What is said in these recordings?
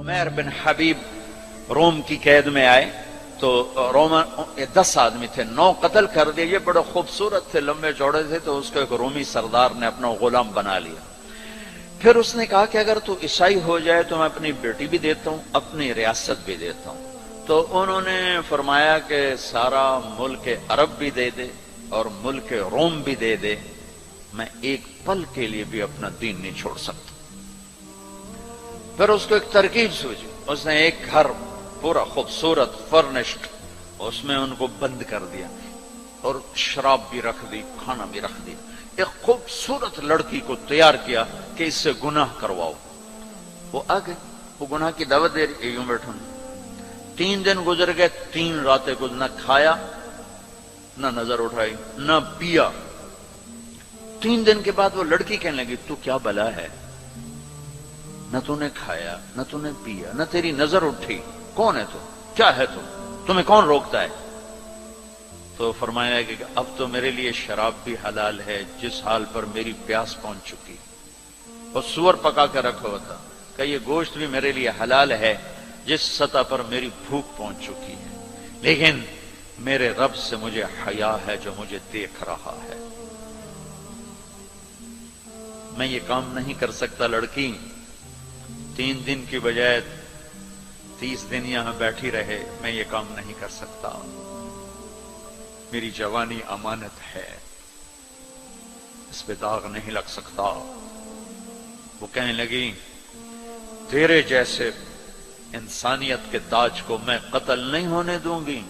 उमैर बिन हबीब रोम की कैद में आए तो रोमन 10 आदमी थे, 9 कत्ल कर दिए। ये बड़े खूबसूरत थे, लंबे चौड़े थे, तो उसको एक रोमी सरदार ने अपना गुलाम बना लिया। फिर उसने कहा कि अगर तू ईसाई हो जाए तो मैं अपनी बेटी भी देता हूं, अपनी रियासत भी देता हूं। तो उन्होंने फरमाया कि सारा मुल्क अरब भी दे दे और मुल्क रोम भी दे दे, मैं एक पल के लिए भी अपना दीन नहीं छोड़ सकता। फिर उसको एक तरकीब सूझी, उसने एक घर पूरा खूबसूरत फर्निश्ड, उसमें उनको बंद कर दिया और शराब भी रख दी, खाना भी रख दिया। एक खूबसूरत लड़की को तैयार किया कि इससे गुनाह करवाओ। वो आ गए, वो गुनाह की दावत दे रही, यूं बैठो। 3 दिन गुजर गए, 3 रातें कुछ न खाया, न नजर उठाई, न पिया। 3 दिन के बाद वो लड़की कहने लगी, तू क्या बला है, न तूने खाया, न तूने पिया, न तेरी नजर उठी, कौन है तू, क्या है तू, तुम्हें कौन रोकता है? तो फरमाया कि अब तो मेरे लिए शराब भी हलाल है जिस हाल पर मेरी प्यास पहुंच चुकी। और सूअर पका कर रखा हुआ था कि ये गोश्त भी मेरे लिए हलाल है जिस सतह पर मेरी भूख पहुंच चुकी है, लेकिन मेरे रब से मुझे हया है जो मुझे देख रहा है। मैं ये काम नहीं कर सकता लड़की, 3 दिन की बजाय 30 दिन यहां बैठी रहे, मैं ये काम नहीं कर सकता। मेरी जवानी अमानत है, इस पे दाग नहीं लग सकता। वो कहने लगी, तेरे जैसे इंसानियत के ताज को मैं कत्ल नहीं होने दूंगी,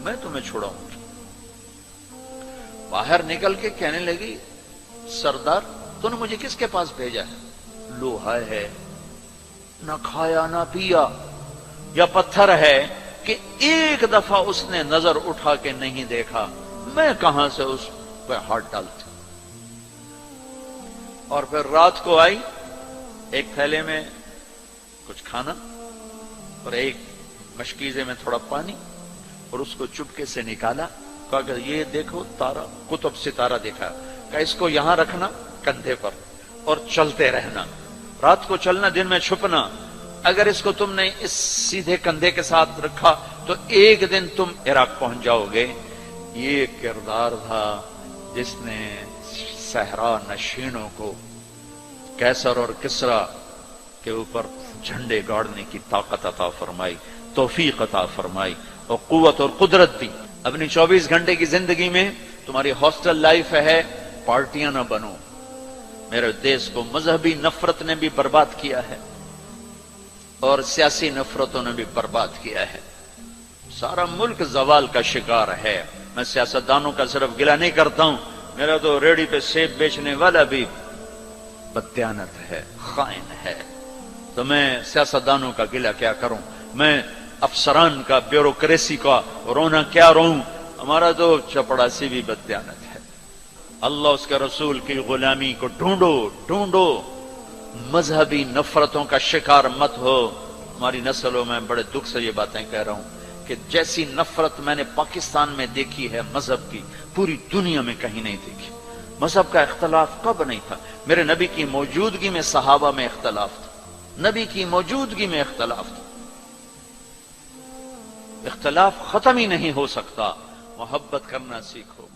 मैं तुम्हें छुड़ाऊंगी। बाहर निकल के कहने लगी, सरदार तूने मुझे किसके पास भेजा है? लोहा है, ना खाया ना पिया, या पत्थर है कि एक दफा उसने नजर उठा के नहीं देखा, मैं कहां से उस पर हाथ डालती। और फिर रात को आई, एक थैले में कुछ खाना और एक मशकीजे में थोड़ा पानी, और उसको चुपके से निकाला। कहा कि ये देखो तारा, कुतुब सितारा देखा, कहा इसको यहां रखना कंधे पर और चलते रहना, रात को चलना, दिन में छुपना। अगर इसको तुमने इस सीधे कंधे के साथ रखा तो एक दिन तुम इराक पहुंच जाओगे। ये किरदार था जिसने सहरा नशीनों को कैसर और किसरा के ऊपर झंडे गाड़ने की ताकत अता फरमाई, तौफीक अता फरमाई और कुव्वत और कुदरत दी। अपनी 24 घंटे की जिंदगी में तुम्हारी हॉस्टल लाइफ है, पार्टियां ना बनो। मेरे देश को मजहबी नफरत ने भी बर्बाद किया है और सियासी नफरतों ने भी बर्बाद किया है। सारा मुल्क जवाल का शिकार है। मैं सियासतदानों का सिर्फ गिला नहीं करता हूं, मेरा तो रेडी पे सेब बेचने वाला भी बददियानत है, खाइन है। तो मैं सियासतदानों का गिला क्या करूं, मैं अफसरान का, ब्यूरोक्रेसी का रोना क्या रोऊं? हमारा तो चपड़ासी भी बददियानत है। अल्लाह उसके रसूल की गुलामी को ढूंढो, ढूंढो। मजहबी नफरतों का शिकार मत हो। हमारी नस्लों में बड़े दुख से ये बातें कह रहा हूं कि जैसी नफरत मैंने पाकिस्तान में देखी है मजहब की, पूरी दुनिया में कहीं नहीं देखी। मजहब का इख्तलाफ कब नहीं था? मेरे नबी की मौजूदगी में सहाबा में इख्तलाफ था, नबी की मौजूदगी में इख्तलाफ था। इख्तलाफ खत्म ही नहीं हो सकता। मोहब्बत करना सीखो।